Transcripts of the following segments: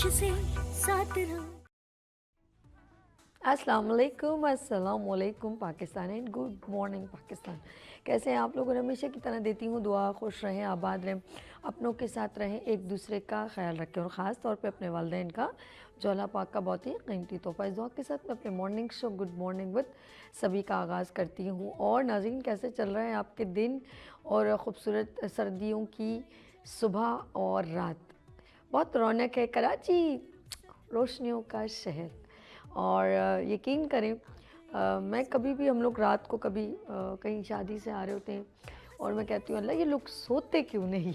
मुझसे साथ रहो। अस्सलाम वालेकुम Pakistan and good morning Pakistan. कैसे हैं आप लोग? और हमेशा की तरह देती हूँ दुआ, खुश रहें, आबाद रहें, अपनों के साथ रहें, एक दूसरे का ख्याल रखें और ख़ास तौर पे अपने वालिदैन का, जो अल्लाह पाक का बहुत ही कीमती तोहफ़ा। इस दुआ के साथ मैं अपने morning show good morning with सभी का आगाज़ करती हूँ। और नाज़रीन, कैसे चल रहे हैं आपके दिन और ख़ूबसूरत सर्दियों की सुबह और रात? बहुत रौनक है कराची, रोशनियों का शहर। और यकीन करें, मैं कभी भी, हम लोग रात को कभी कहीं शादी से आ रहे होते हैं और मैं कहती हूँ अल्लाह ये लोग सोते क्यों नहीं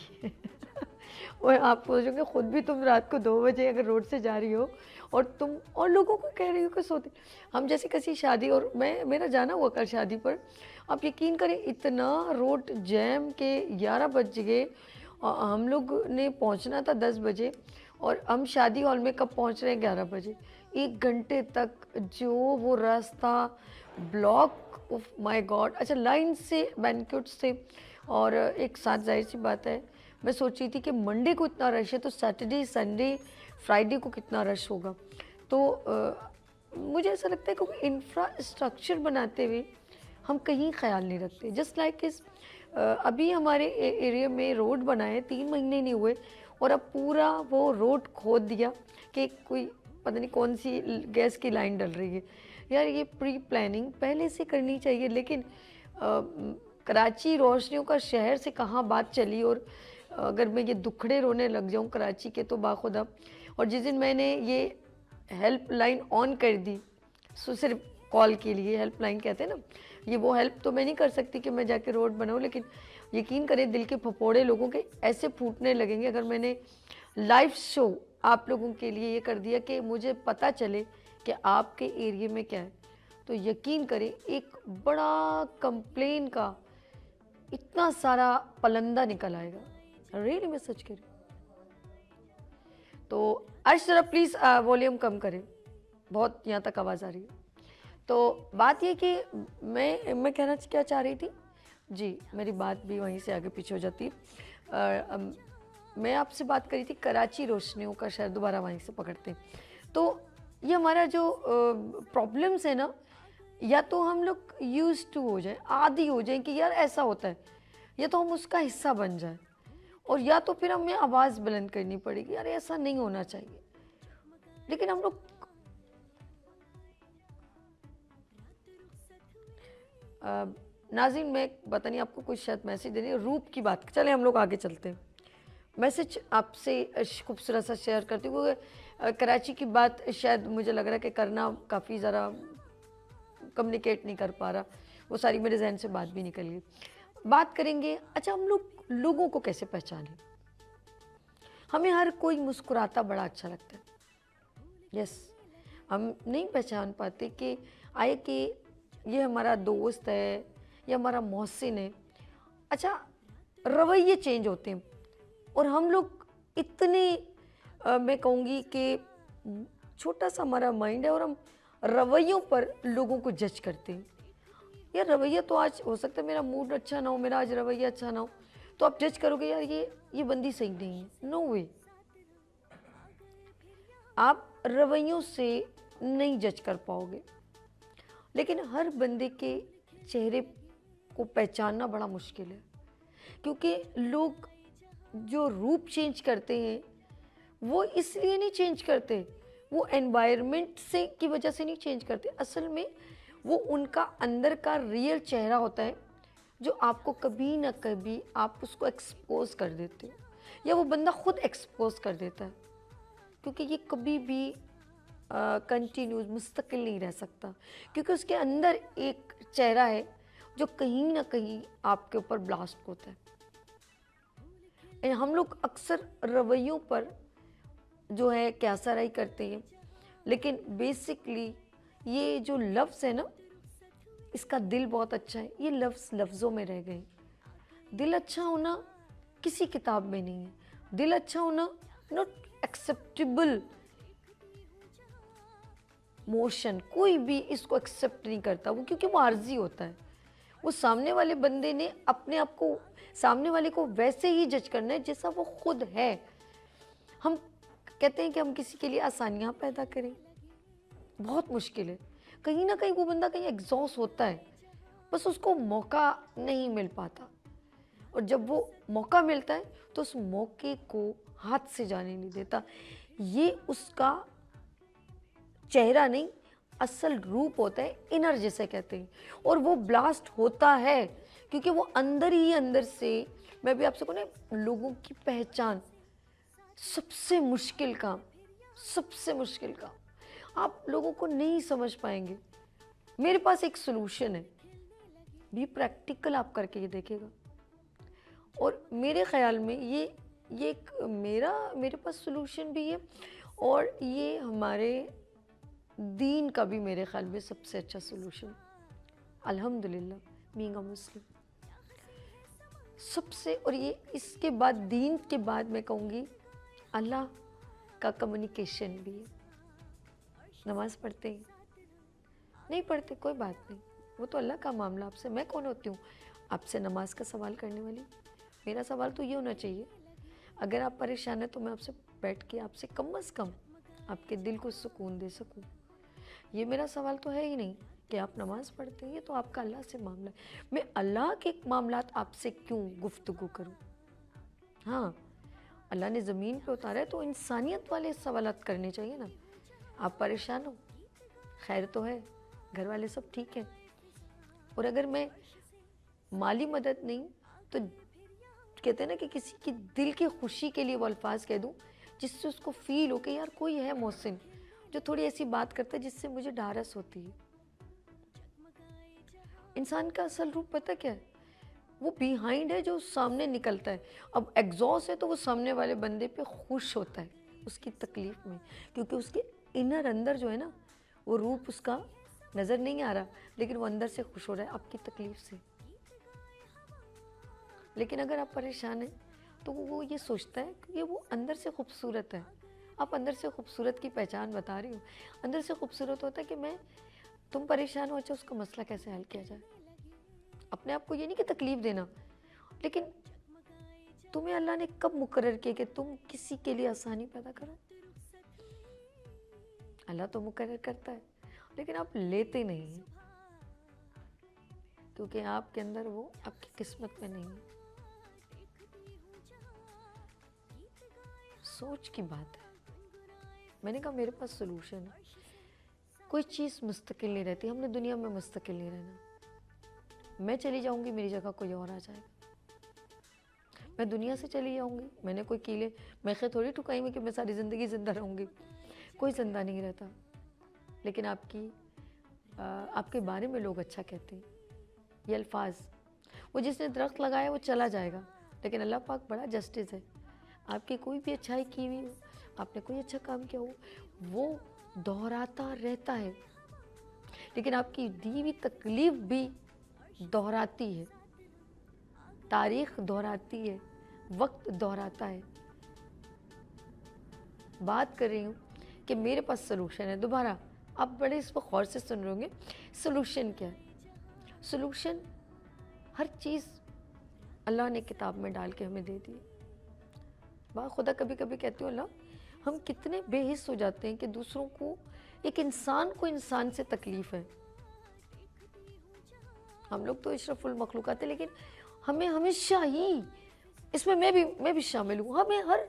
और आप सोचोगे ख़ुद भी, तुम रात को 2 बजे अगर रोड से जा रही हो और तुम और लोगों को कह रही हो कि सोते। हम जैसे किसी शादी, और मेरा जाना हुआ कल शादी पर, आप यकीन करें इतना रोड जैम के 11 बज गए। हम लोग ने पहुंचना था 10 बजे और हम शादी हॉल में कब पहुंच रहे हैं? 11 बजे। 1 घंटे तक जो वो रास्ता ब्लॉक, ऑफ माय गॉड। अच्छा, लाइन से बैंक्वेट्स थे और एक साथ, जाहिर सी बात है, मैं सोच रही थी कि मंडे को इतना रश है तो सैटरडे, संडे, फ्राइडे को कितना रश होगा। तो मुझे ऐसा लगता है कि इंफ्रास्ट्रक्चर बनाते हुए हम कहीं ख्याल नहीं रखते। जस्ट लाइक इस अभी हमारे एरिया में रोड बनाए 3 महीने नहीं हुए और अब पूरा वो रोड खोद दिया कि कोई पता नहीं कौन सी गैस की लाइन डल रही है। यार, ये प्री प्लानिंग पहले से करनी चाहिए। लेकिन कराची रोशनियों का शहर से कहाँ बात चली। और अगर मैं ये दुखड़े रोने लग जाऊँ कराची के तो बाखुदा। और जिस दिन मैंने ये हेल्प लाइन ऑन कर दी, सो सिर्फ कॉल के लिए हेल्पलाइन कहते हैं ना, ये वो हेल्प तो मैं नहीं कर सकती कि मैं जाके रोड बनाऊँ। लेकिन यकीन करें, दिल के फफोड़े लोगों के ऐसे फूटने लगेंगे अगर मैंने लाइव शो आप लोगों के लिए ये कर दिया कि मुझे पता चले कि आपके एरिया में क्या है। तो यकीन करें, एक बड़ा कंप्लेन का इतना सारा पलंदा निकल आएगा। रियली मैं सच कह रही हूँ। तो अर्श, जरा प्लीज़ वॉल्यूम कम करें, बहुत यहाँ तक आवाज़ आ रही है। तो बात ये कि मैं कहना क्या चाह रही थी जी, मेरी बात भी वहीं से आगे पीछे हो जाती है। मैं आपसे बात करी थी कराची रोशनियों का शहर, दोबारा वहीं से पकड़ते हैं। तो ये हमारा जो प्रॉब्लम्स है ना, या तो हम लोग यूज टू हो जाए, आदी हो जाए कि यार ऐसा होता है, या तो हम उसका हिस्सा बन जाए, और या तो फिर हमें आवाज़ बुलंद करनी पड़ेगी, यार ऐसा नहीं होना चाहिए। लेकिन हम लोग नाज़रीन, मैं पता नहीं आपको कुछ शायद मैसेज देनी है, रूप की बात। चले हम लोग आगे चलते हैं। मैसेज आपसे खूबसूरत सा शेयर करती हूँ। कराची की बात शायद मुझे लग रहा है कि करना काफ़ी ज़रा कम्युनिकेट नहीं कर पा रहा, वो सारी मेरे जहन से बात भी निकल गई। बात करेंगे, अच्छा हम लोग लोगों को कैसे पहचानें? हमें हर कोई मुस्कुराता बड़ा अच्छा लगता है। यस, हम नहीं पहचान पाते कि आए कि ये हमारा दोस्त है या हमारा मोहसिन है। अच्छा, रवैये चेंज होते हैं और हम लोग इतने मैं कहूँगी कि छोटा सा हमारा माइंड है और हम रवैयों पर लोगों को जज करते हैं। यार, रवैया तो आज हो सकता है मेरा मूड अच्छा ना हो, मेरा आज रवैया अच्छा ना हो, तो आप जज करोगे यार ये बंदी सही नहीं है। नो वे, आप रवैयों से नहीं जज कर पाओगे। लेकिन हर बंदे के चेहरे को पहचानना बड़ा मुश्किल है, क्योंकि लोग जो रूप चेंज करते हैं वो इसलिए नहीं चेंज करते, वो एनवायरनमेंट से की वजह से नहीं चेंज करते। असल में वो उनका अंदर का रियल चेहरा होता है जो आपको कभी ना कभी आप उसको एक्सपोज कर देते हो, या वो बंदा खुद एक्सपोज कर देता है। क्योंकि ये कभी भी कंटिन्यूस मुस्तकिल नहीं रह सकता, क्योंकि उसके अंदर एक चेहरा है जो कहीं ना कहीं आपके ऊपर ब्लास्ट होता है। हम लोग अक्सर रवैयों पर जो है क्या सराई करते हैं, लेकिन बेसिकली ये जो लफ्ज़ है ना, इसका दिल बहुत अच्छा है। ये लफ्ज़ लफ्ज़ों में रह गए। दिल अच्छा होना किसी किताब में नहीं है। दिल अच्छा होना नॉट एक्सेप्टेबल मोशन, कोई भी इसको एक्सेप्ट नहीं करता वो, क्योंकि वो आर्जी होता है। वो सामने वाले बंदे ने अपने आप को, सामने वाले को वैसे ही जज करना है जैसा वो खुद है। हम कहते हैं कि हम किसी के लिए आसानियाँ पैदा करें, बहुत मुश्किल है। कहीं ना कहीं वो बंदा कहीं एग्जॉस्ट होता है, बस उसको मौका नहीं मिल पाता, और जब वो मौका मिलता है तो उस मौके को हाथ से जाने नहीं देता। ये उसका चेहरा नहीं, असल रूप होता है, इनर जिसे कहते हैं, और वो ब्लास्ट होता है क्योंकि वो अंदर ही अंदर से। मैं भी आपसे कहूँ ना, लोगों की पहचान सबसे मुश्किल काम, सबसे मुश्किल काम, आप लोगों को नहीं समझ पाएंगे। मेरे पास एक सोल्यूशन है, भी प्रैक्टिकल आप करके ये देखेगा, और मेरे ख्याल में ये एक मेरे पास सोल्यूशन भी है, और ये हमारे दीन का भी मेरे ख्याल में सबसे अच्छा सोल्यूशन। अल्हम्दुलिल्लाह बीइंग अ मुस्लिम सबसे, और ये इसके बाद दीन के बाद मैं कहूँगी अल्लाह का कम्युनिकेशन भी है। नमाज़ पढ़ते हैं, नहीं पढ़ते कोई बात नहीं, वो तो अल्लाह का मामला, आपसे मैं कौन होती हूँ आपसे नमाज का सवाल करने वाली। मेरा सवाल तो ये होना चाहिए, अगर आप परेशान हैं तो मैं आपसे बैठ के आपसे कम से कम आपके दिल को सुकून दे सकूं। ये मेरा सवाल तो है ही नहीं कि आप नमाज पढ़ते हैं, ये तो आपका अल्लाह से मामला है। मैं अल्लाह के मामलात आपसे क्यों गुफ्तगू करूं? हाँ, अल्लाह ने ज़मीन पे उतारा है तो इंसानियत वाले सवालात करने चाहिए ना। आप परेशान हो, खैर तो है, घर वाले सब ठीक है, और अगर मैं माली मदद नहीं तो कहते हैं ना कि किसी की दिल की खुशी के लिए वो अल्फाज कह दूं जिससे उसको फील हो कि यार कोई है मोहसिन जो थोड़ी ऐसी बात करता है जिससे मुझे ढारस होती है। इंसान का असल रूप पता क्या है? वो बिहाइंड है जो सामने निकलता है। अब एग्जॉस्ट है तो वो सामने वाले बंदे पे खुश होता है उसकी तकलीफ में, क्योंकि उसके इनर अंदर जो है ना, वो रूप उसका नज़र नहीं आ रहा, लेकिन वो अंदर से खुश हो रहा है आपकी तकलीफ से। लेकिन अगर आप परेशान हैं तो वो ये सोचता है कि वो अंदर से खूबसूरत है। आप अंदर से खूबसूरत की पहचान बता रही हो। अंदर से खूबसूरत होता है कि मैं, तुम परेशान हो, अच्छा उसका मसला कैसे हल किया जाए। अपने आप को ये नहीं कि तकलीफ देना, लेकिन तुम्हें अल्लाह ने कब मुकर्रर किया कि तुम किसी के लिए आसानी पैदा करो? अल्लाह तो मुकर्रर करता है, लेकिन आप लेते नहीं हैं, क्योंकि आपके अंदर वो आपकी किस्मत में नहीं है। सोच की बात है। मैंने कहा मेरे पास सोल्यूशन है। कोई चीज़ मुस्तकिल नहीं रहती, हमने दुनिया में मुस्तकिल नहीं रहना। मैं चली जाऊंगी, मेरी जगह कोई और आ जाएगा। मैं दुनिया से चली जाऊंगी, मैंने कोई कीले मैखे थोड़ी ठुकाई हुई कि मैं सारी ज़िंदगी ज़िंदा रहूंगी। कोई ज़िंदा नहीं रहता, लेकिन आपके बारे में लोग अच्छा कहते हैं। ये अल्फाज, वो जिसने दरख्त लगाया वो चला जाएगा, लेकिन अल्लाह पाक बड़ा जस्टिस है। आपकी कोई भी अच्छाई की हुई हो, आपने कोई अच्छा काम किया हो, वो दोहराता रहता है, लेकिन आपकी दी हुई तकलीफ भी दोहराती है, तारीख दोहराती है, वक्त दोहराता है। बात कर रही हूँ कि मेरे पास सोल्यूशन है। दोबारा आप बड़े इस पर गौर से सुन रहे होंगे, सोल्यूशन क्या है? सोल्यूशन हर चीज़ अल्लाह ने किताब में डाल के हमें दे दी। बा खुदा कभी कभी कहती हूँ, अल्लाह हम कितने बेहिस हो जाते हैं कि दूसरों को, एक इंसान को इंसान से तकलीफ़ है। हम लोग तो इशरफुल मखलूक़ात है, लेकिन हमें हमेशा ही, इसमें मैं भी शामिल हूँ, हमें हर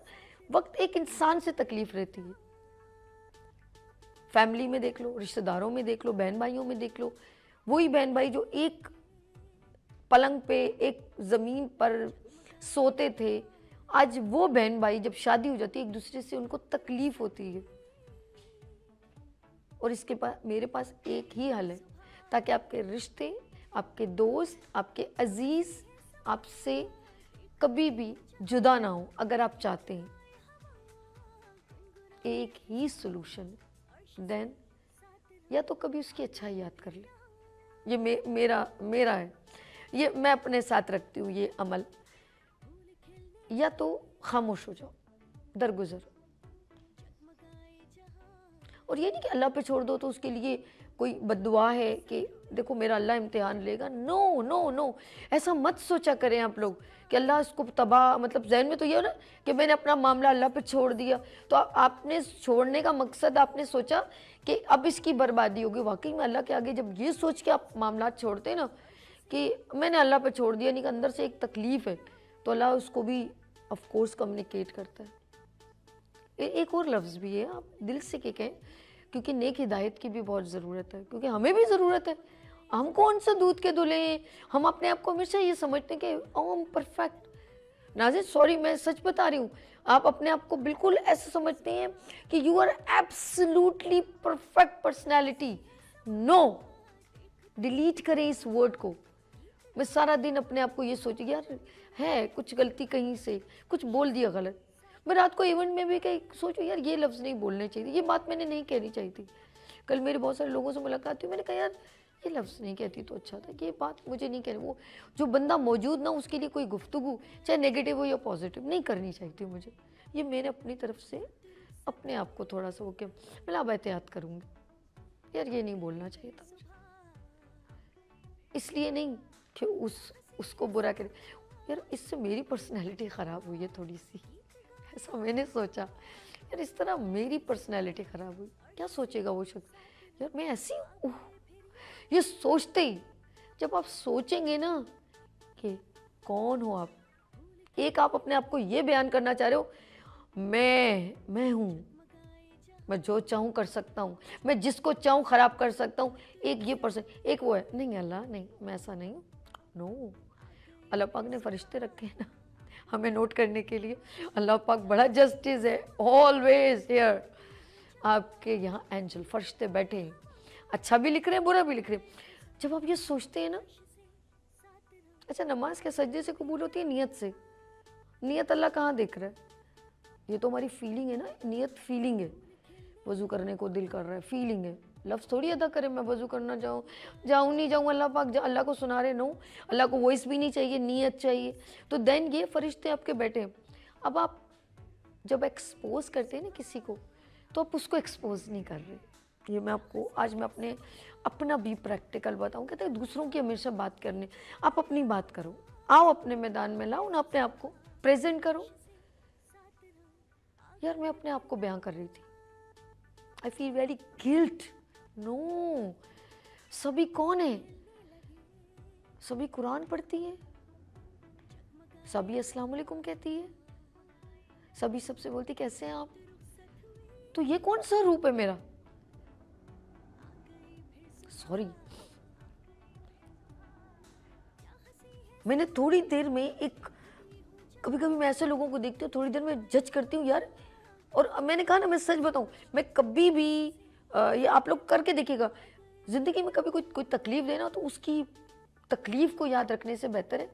वक्त एक इंसान से तकलीफ़ रहती है। फैमिली में देख लो, रिश्तेदारों में देख लो, बहन भाइयों में देख लो, वही बहन भाई जो एक पलंग पे एक ज़मीन पर सोते थे, आज वो बहन भाई जब शादी हो जाती है एक दूसरे से उनको तकलीफ होती है। और इसके पास, मेरे पास एक ही हल है, ताकि आपके रिश्ते, आपके दोस्त, आपके अजीज आपसे कभी भी जुदा ना हो। अगर आप चाहते हैं, एक ही सोल्यूशन, देन या तो कभी उसकी अच्छाई याद कर ले, ये मेरा है, ये मैं अपने साथ रखती हूँ ये अमल, या तो खामोश हो जाओ, दरगुजर। और ये नहीं कि अल्लाह पे छोड़ दो तो उसके लिए कोई बद्दुआ है कि देखो मेरा अल्लाह इम्तिहान लेगा। नो नो नो, ऐसा मत सोचा करें आप लोग कि अल्लाह इसको तबाह, मतलब जहन में तो ये हो ना कि मैंने अपना मामला अल्लाह पे छोड़ दिया, तो आपने छोड़ने का मकसद आपने सोचा कि अब इसकी बर्बादी होगी। वाकई में अल्लाह के आगे जब ये सोच के आप मामला छोड़ते हैं ना कि मैंने अल्लाह पे छोड़ दिया, नहीं कि अंदर से एक तकलीफ़ है, तो अल्लाह उसको भी ऑफ कोर्स कम्युनिकेट करता है। एक और लफ्ज़ भी है, आप दिल से के कहें, क्योंकि नेक हिदायत की भी बहुत ज़रूरत है, क्योंकि हमें भी ज़रूरत है। हम कौन सा दूध के धुले हैं, हम अपने आप को हमेशा ये समझते हैं कि हम परफेक्ट। नाज़िर सॉरी, मैं सच बता रही हूँ, आप अपने आप को बिल्कुल ऐसे समझते हैं कि you are absolutely perfect personality. No, delete करें इस वर्ड को। मैं सारा दिन अपने आप को ये सोची यार है कुछ गलती, कहीं से कुछ बोल दिया गलत। मैं रात को इवेंट में भी कहीं सोचूं यार ये लफ्ज़ नहीं बोलने चाहिए, ये बात मैंने नहीं कहनी चाहिए थी। कल मेरे बहुत सारे लोगों से मुलाकात हुई, मैंने कहा यार ये लफ्ज़ नहीं कहती तो अच्छा था, कि ये बात मुझे नहीं कहनी। वो जो बंदा मौजूद ना, उसके लिए कोई गुफ्तगू चाहे नेगेटिव हो या पॉजिटिव नहीं करनी चाहिए थी मुझे। ये मैंने अपनी तरफ से अपने आप को थोड़ा सा वो क्या, मैं अब एहतियात करूँगी यार ये नहीं बोलना चाहिए था मुझे, इसलिए नहीं कि उसको बुरा करे, यार इससे मेरी पर्सनैलिटी ख़राब हुई है थोड़ी सी, ऐसा मैंने सोचा। यार इस तरह मेरी पर्सनैलिटी ख़राब हुई, क्या सोचेगा वो शख्स, यार मैं ऐसी हूँ। ये सोचते ही जब आप सोचेंगे ना कि कौन हो आप, एक आप अपने आप को ये बयान करना चाह रहे हो मैं हूँ, मैं जो चाहूँ कर सकता हूँ, मैं जिसको चाहूँ ख़राब कर सकता हूँ, एक ये पर्सन, एक वो है, नहीं अल्लाह नहीं, मैं ऐसा नहीं हूँ। नो, अल्लाह पाक ने फरिश्ते रखे हैं ना हमें नोट करने के लिए। अल्लाह पाक बड़ा जस्टिस है, ऑलवेज हियर। आपके यहाँ एंजल फरिश्ते बैठे हैं, अच्छा भी लिख रहे हैं बुरा भी लिख रहे हैं। जब आप ये सोचते हैं ना, अच्छा नमाज के सज्जे से कबूल होती है नियत से। नियत अल्लाह कहाँ देख रहा है, ये तो हमारी फीलिंग है ना, नियत फीलिंग है। वज़ू करने को दिल कर रहा है, फीलिंग है, लफ्ज़ थोड़ी अदा करें मैं वज़ू करना जाऊँ नहीं जाऊँ, अल्लाह पाक अल्लाह को सुना रहे। नो, अल्लाह को वॉइस भी नहीं चाहिए, नीयत चाहिए। तो देन ये फरिश्ते आपके बैठे हैं। अब आप जब एक्सपोज करते हैं ना किसी को, तो आप उसको एक्सपोज नहीं कर रहे। ये मैं आपको आज मैं अपना भी प्रैक्टिकल बताऊँ। कहते हैं दूसरों की हमेशा बात करने, आप अपनी बात करो, आओ अपने मैदान में लाओ ना, अपने आप को प्रेजेंट करो। यार मैं अपने आप को बयां कर रही थी, I feel very guilt. No, सभी कौन है, सभी कुरान पढ़ती है, सभी अस्सलाम वालेकुम कहती है, सभी सबसे बोलती कैसे हैं आप, तो ये कौन सा रूप है मेरा। सॉरी, मैंने थोड़ी देर में कभी कभी मैं ऐसे लोगों को देखती हूँ, थोड़ी देर में जज करती हूँ यार। और मैंने कहा ना, मैं सच बताऊँ, मैं कभी भी ये आप लोग करके देखिएगा, ज़िंदगी में कभी कोई तकलीफ़ देना तो उसकी तकलीफ़ को याद रखने से बेहतर है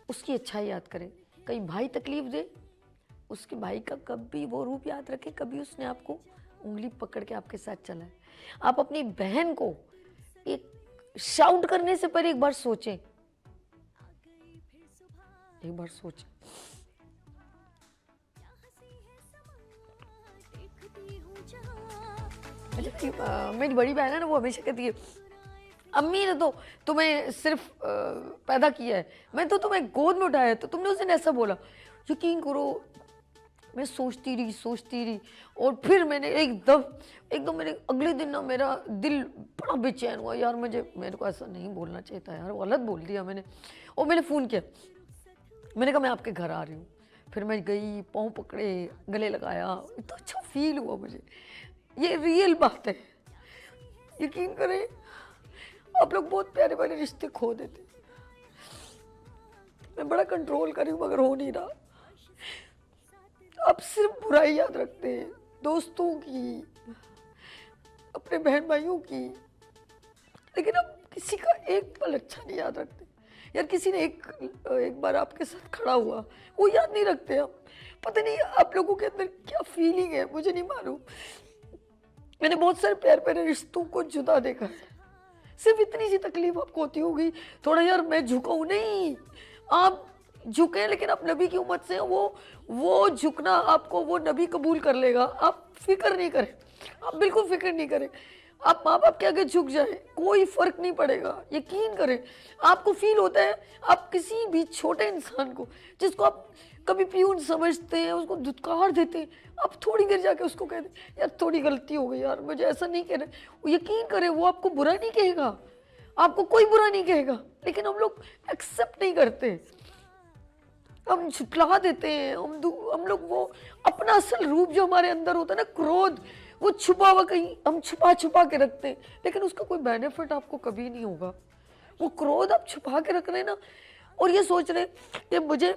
उसकी अच्छाई याद करें। कहीं भाई तकलीफ़ दे, उसके भाई का कभी वो रूप याद रखें, कभी उसने आपको उंगली पकड़ के आपके साथ चला है। आप अपनी बहन को एक शाउट करने से पहले एक बार सोचें, एक बार सोचें। मेरी बड़ी बहन है ना, वो हमेशा कहती है अम्मी ने तो तुम्हें सिर्फ पैदा किया है, मैं तो तुम्हें गोद में उठाया है, तो तुमने उस दिन ऐसा बोला। यकीन करो, मैं सोचती रही और फिर मैंने एकदम मेरे अगले दिन ना मेरा दिल बड़ा बेचैन हुआ। यार मेरे को ऐसा नहीं बोलना चाहिए था यार, गलत बोल दिया मैंने। और मैंने फ़ोन किया, मैंने कहा मैं आपके घर आ रही हूँ। फिर मैं गई, पाँव पकड़े, गले लगाया, इतना अच्छा फील हुआ मुझे। ये रियल बात है, यकीन करें आप लोग बहुत प्यारे प्यारे रिश्ते खो देते। मैं बड़ा कंट्रोल कर रही हूँ मगर हो नहीं रहा। आप सिर्फ बुराई याद रखते हैं, दोस्तों की, अपने बहन भाइयों की, लेकिन आप किसी का एक पल अच्छा नहीं याद रखते। यार किसी ने एक बार आपके साथ खड़ा हुआ, वो याद नहीं रखते आप। पता नहीं आप लोगों के अंदर क्या फीलिंग है, मुझे नहीं मालूम। मैंने बहुत सारे प्यारे प्यारे रिश्तों को जुदा देखा है। सिर्फ इतनी सी तकलीफ आपको होती होगी थोड़ा, यार मैं झुकाऊं नहीं, आप झुके, लेकिन आप नबी की उम्मत से वो झुकना आपको वो नबी कबूल कर लेगा, आप फिक्र नहीं करें। आप बिल्कुल फिक्र नहीं करें, आप माँ बाप के आगे झुक जाएं, कोई फर्क नहीं पड़ेगा, यकीन करें। आपको फील होता है आप किसी भी छोटे इंसान को जिसको आप कभी प्यून समझते हैं उसको धुतकार देते हैं, आप थोड़ी देर जाके उसको कह दें यार थोड़ी गलती हो गई यार, मुझे ऐसा नहीं कहना, यकीन करें वो आपको बुरा नहीं कहेगा, आपको कोई बुरा नहीं कहेगा। लेकिन हम लोग एक्सेप्ट नहीं करते, हम झुठला देते हैं, हम लोग वो अपना असल रूप जो हमारे अंदर होता है ना, क्रोध, वो छुपा हुआ कहीं हम छुपा छुपा के रखते हैं, लेकिन उसका कोई बेनिफिट आपको कभी नहीं होगा। वो क्रोध आप छुपा के रख रहे हैं ना, और ये सोच रहे कि मुझे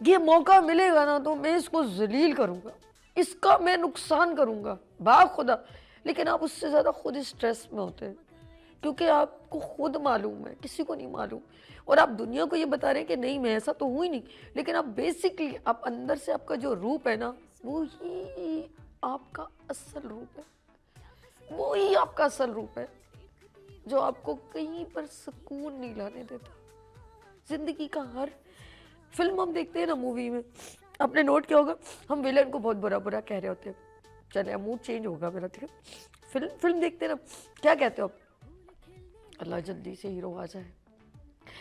ये मौका मिलेगा ना तो मैं इसको जलील करूंगा, इसका मैं नुकसान करूंगा, बाखुदा। लेकिन आप उससे ज़्यादा खुद स्ट्रेस में होते हैं, क्योंकि आपको खुद मालूम है, किसी को नहीं मालूम, और आप दुनिया को ये बता रहे हैं कि नहीं मैं ऐसा तो हूँ ही नहीं, लेकिन आप बेसिकली आप अंदर से आपका जो रूप है ना, वो ही आपका असल रूप है, वो ही आपका असल रूप है जो आपको कहीं पर सुकून नहीं लाने देता। जिंदगी का हर फिल्म हम देखते हैं ना, मूवी में आपने नोट किया होगा, हम विलन को बहुत बुरा बुरा कह रहे होते हैं। चले मूड चेंज होगा मेरा, ठीक है। फिल्म देखते हैं ना, क्या कहते हो आप? अल्लाह जल्दी से हीरो आ जाए,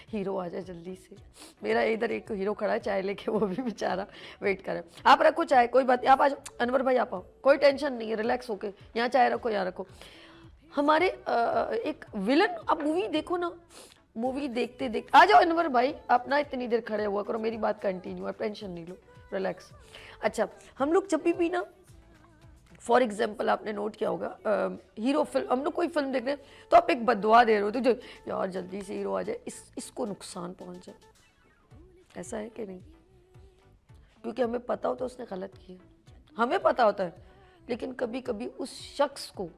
हीरो आ जाए जल्दी से। मेरा इधर एक हीरो खड़ा है चाय लेके, वो भी बेचारा वेट कर रहा है। आप रखो चाय, कोई बात नहीं, आप आ जाओ अनवर भाई, आप आओ, कोई टेंशन नहीं है, रिलैक्स होके यहाँ चाय रखो, यहाँ रखो। हमारे एक विलन, आप मूवी देखो ना, मूवी देखते देखते आ जाओ अनवर भाई, आप ना इतनी देर खड़े हुआ करो, मेरी बात कंटिन्यू, आप टेंशन नहीं लो, रिलैक्स। अच्छा, हम लोग जब भी ना, फॉर एग्जाम्पल आपने नोट किया होगा, हीरो फिल्म, हम लोग कोई फिल्म देख रहे हैं तो आप एक बददुआ दे रहे हो, तो जो यार जल्दी से हीरो आ जाए, इसको नुकसान पहुंच जाए, ऐसा है कि नहीं? क्योंकि हमें पता होता है उसने गलत किया, हमें पता होता है, लेकिन कभी कभी उस शख्स को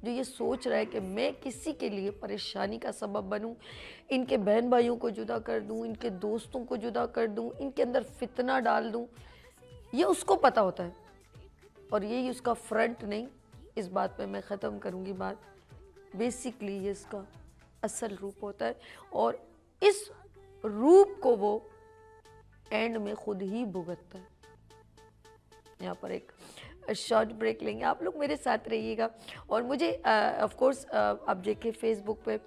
जो ये सोच रहा है कि मैं किसी के लिए परेशानी का सबब बनूं, इनके बहन भाइयों को जुदा कर दूं, इनके दोस्तों को जुदा कर दूं, इनके अंदर फितना डाल दूं, ये उसको पता होता है, और यही उसका फ्रंट नहीं, इस बात पे मैं ख़त्म करूँगी बात। बेसिकली ये इसका असल रूप होता है, और इस रूप को वो एंड में खुद ही भुगतता है। यहाँ पर एक शॉर्ट ब्रेक लेंगे, आप लोग मेरे साथ रहिएगा। और मुझे ऑफ कोर्स आप देखें फेसबुक पे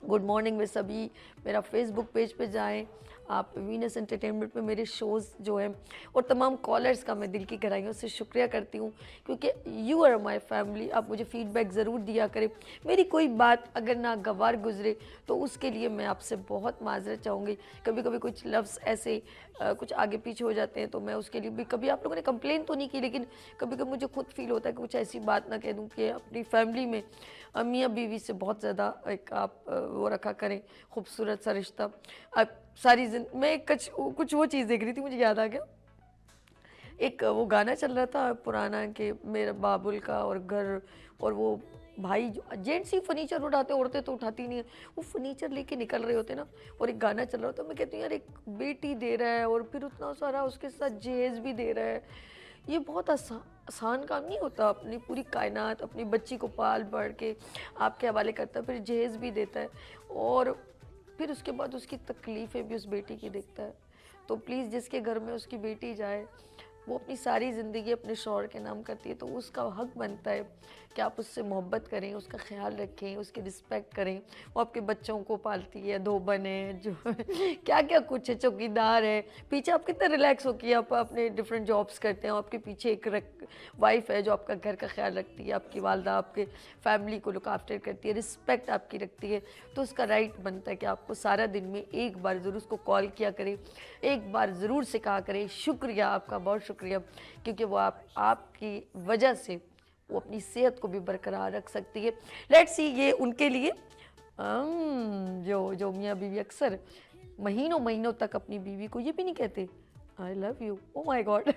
गुड मॉर्निंग में सभी, मेरा फेसबुक पेज पे जाएं, आप वीनस एंटरटेनमेंट पे मेरे शोज़ जो हैं, और तमाम कॉलर्स का मैं दिल की गहराइयों से शुक्रिया करती हूँ, क्योंकि यू आर माई फैमिली। आप मुझे फ़ीडबैक ज़रूर दिया करें, मेरी कोई बात अगर नागवार गुजरे तो उसके लिए मैं आपसे बहुत माजरत चाहूँगी। कभी कभी कुछ लफ्ज़ ऐसे कुछ आगे पीछे हो जाते हैं, तो मैं उसके लिए भी, कभी आप लोगों ने कंप्लेन तो नहीं की, लेकिन कभी कभी मुझे खुद फील होता है कि कुछ ऐसी बात ना कह दूँ कि अपनी फैमिली में मियाँ बीवी से बहुत ज़्यादा एक आप वो रखा करें, खूबसूरत सा रिश्ता। अब सारी मैं कुछ वो चीज़ देख रही थी, मुझे याद आ गया, एक वो गाना चल रहा था पुराना कि मेरा बाबुल का और घर, और वो भाई जो जेंट्स ही फर्नीचर उठाते, औरतें तो उठाती नहीं है, वो फर्नीचर लेके निकल रहे होते ना, और एक गाना चल रहा होता, मैं कहती हूँ यार एक बेटी दे रहा है और फिर उतना सारा उसके साथ जहेज भी दे रहा है, ये बहुत आसान काम नहीं होता। अपनी पूरी कायनात अपनी बच्ची को पाल बढ़ के आपके हवाले करता है, फिर जहेज भी देता है, और फिर उसके बाद उसकी तकलीफ़ें भी उस बेटी की देखता है। तो प्लीज़ जिसके घर में उसकी बेटी जाए, वो अपनी सारी ज़िंदगी अपने शौहर के नाम करती है, तो उसका हक बनता है कि आप उससे मोहब्बत करें, उसका ख्याल रखें, उसकी रिस्पेक्ट करें। वो आपके बच्चों को पालती है, धोबन है, जो क्या क्या कुछ है, चौकीदार है, पीछे आप कितने रिलैक्स हो कि आप अपने डिफरेंट जॉब्स करते हैं, आपके पीछे एक वाइफ है जो आपका घर का ख्याल रखती है, आपकी वालदा आपके फैमिली को लुक आफ्टर करती है, रिस्पेक्ट आपकी रखती है, तो उसका राइट बनता है कि आपको सारा दिन में एक बार ज़रूर उसको कॉल किया करें, एक बार ज़रूर से कहा करें शुक्रिया, आपका बहुत शुक्रिया, क्योंकि वो आपकी वजह से वो अपनी सेहत को भी बरकरार रख सकती है। लेट्स सी, ये उनके लिए जो मियाँ बीवी अक्सर महीनों महीनों तक अपनी बीवी को ये भी नहीं कहते I love you, oh my God.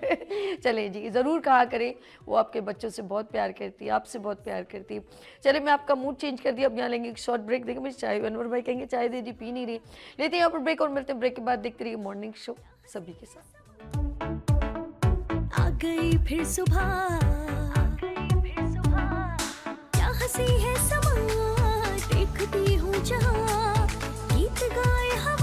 चले जी, ज़रूर कहा करें, वो आपके बच्चों से बहुत प्यार करती है, आपसे बहुत प्यार करती है। चले, मैं आपका मूड चेंज कर दिया, अब यहाँ लेंगे एक शॉर्ट ब्रेक। देखें मुझे चाय, अनवर भाई कहेंगे चाय दे दी, पी नहीं रही, लेते हैं यहाँ पर ब्रेक और मिलते हैं ब्रेक के बाद। देखते रहिए मॉर्निंग शो सभी के साथ। आ गई फिर सुबह, क्या हंसी है समा, देखती हूँ जहाँ